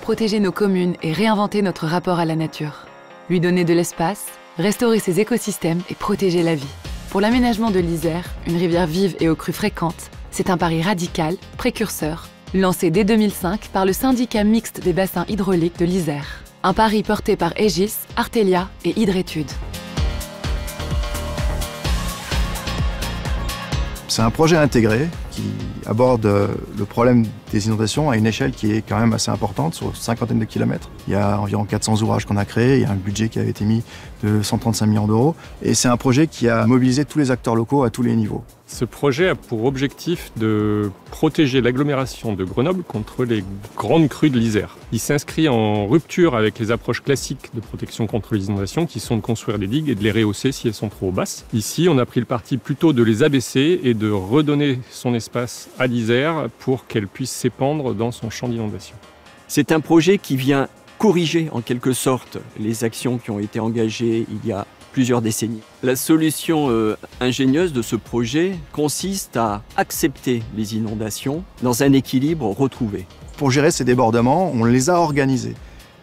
protéger nos communes et réinventer notre rapport à la nature. Lui donner de l'espace, restaurer ses écosystèmes et protéger la vie. Pour l'aménagement de l'Isère, une rivière vive et aux crues fréquentes, c'est un pari radical, précurseur, lancé dès 2005 par le syndicat mixte des bassins hydrauliques de l'Isère. Un pari porté par Aegis, Artelia et Hydrétude. C'est un projet intégré qui aborde le problème des inondations à une échelle qui est quand même assez importante, sur une cinquantaine de kilomètres. Il y a environ 400 ouvrages qu'on a créés, il y a un budget qui avait été mis de 135 millions d'euros. Et c'est un projet qui a mobilisé tous les acteurs locaux à tous les niveaux. Ce projet a pour objectif de protéger l'agglomération de Grenoble contre les grandes crues de l'Isère. Il s'inscrit en rupture avec les approches classiques de protection contre les inondations qui sont de construire des digues et de les rehausser si elles sont trop basses. Ici, on a pris le parti plutôt de les abaisser et de redonner son espace à l'Isère pour qu'elle puisse s'épandre dans son champ d'inondation. C'est un projet qui vient corriger en quelque sorte les actions qui ont été engagées il y a plusieurs décennies. La solution ingénieuse de ce projet consiste à accepter les inondations dans un équilibre retrouvé. Pour gérer ces débordements, on les a organisés.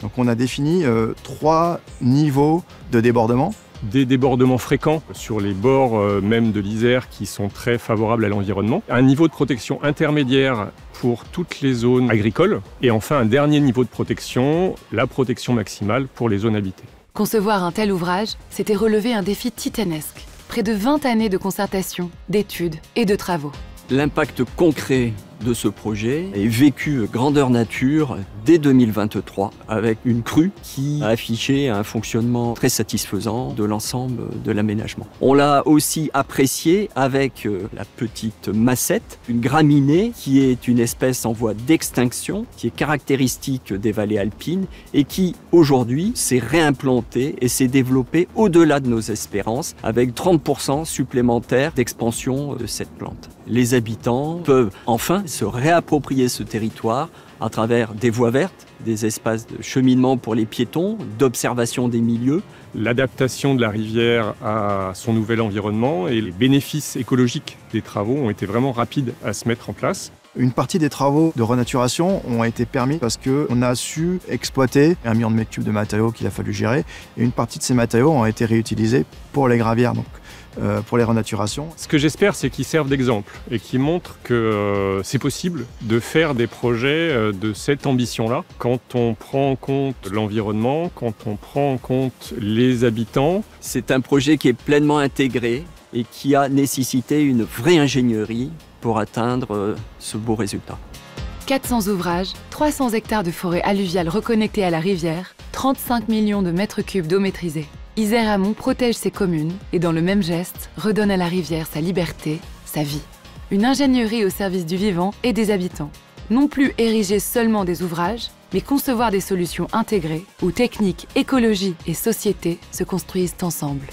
Donc on a défini 3 niveaux de débordement. Des débordements fréquents sur les bords même de l'Isère qui sont très favorables à l'environnement. Un niveau de protection intermédiaire pour toutes les zones agricoles. Et enfin un dernier niveau de protection, la protection maximale pour les zones habitées. Concevoir un tel ouvrage, c'était relever un défi titanesque. Près de 20 années de concertation, d'études et de travaux. L'impact concret de ce projet est vécu grandeur nature dès 2023 avec une crue qui a affiché un fonctionnement très satisfaisant de l'ensemble de l'aménagement. On l'a aussi apprécié avec la petite massette, une graminée qui est une espèce en voie d'extinction, qui est caractéristique des vallées alpines et qui aujourd'hui s'est réimplantée et s'est développée au-delà de nos espérances avec 30% supplémentaires d'expansion de cette plante. Les habitants peuvent enfin se réapproprier ce territoire à travers des voies vertes, des espaces de cheminement pour les piétons, d'observation des milieux. L'adaptation de la rivière à son nouvel environnement et les bénéfices écologiques des travaux ont été vraiment rapides à se mettre en place. Une partie des travaux de renaturation ont été permis parce qu'on a su exploiter 1 million de mètres cubes de matériaux qu'il a fallu gérer. Et une partie de ces matériaux ont été réutilisés pour les gravières, donc pour les renaturations. Ce que j'espère, c'est qu'ils servent d'exemple et qu'ils montrent que c'est possible de faire des projets de cette ambition-là. Quand on prend en compte l'environnement, quand on prend en compte les habitants. C'est un projet qui est pleinement intégré et qui a nécessité une vraie ingénierie pour atteindre ce beau résultat. 400 ouvrages, 300 hectares de forêt alluviale reconnectés à la rivière, 35 millions de mètres cubes d'eau maîtrisée. Isère Amont protège ses communes et dans le même geste, redonne à la rivière sa liberté, sa vie. Une ingénierie au service du vivant et des habitants. Non plus ériger seulement des ouvrages, mais concevoir des solutions intégrées où technique, écologie et société se construisent ensemble.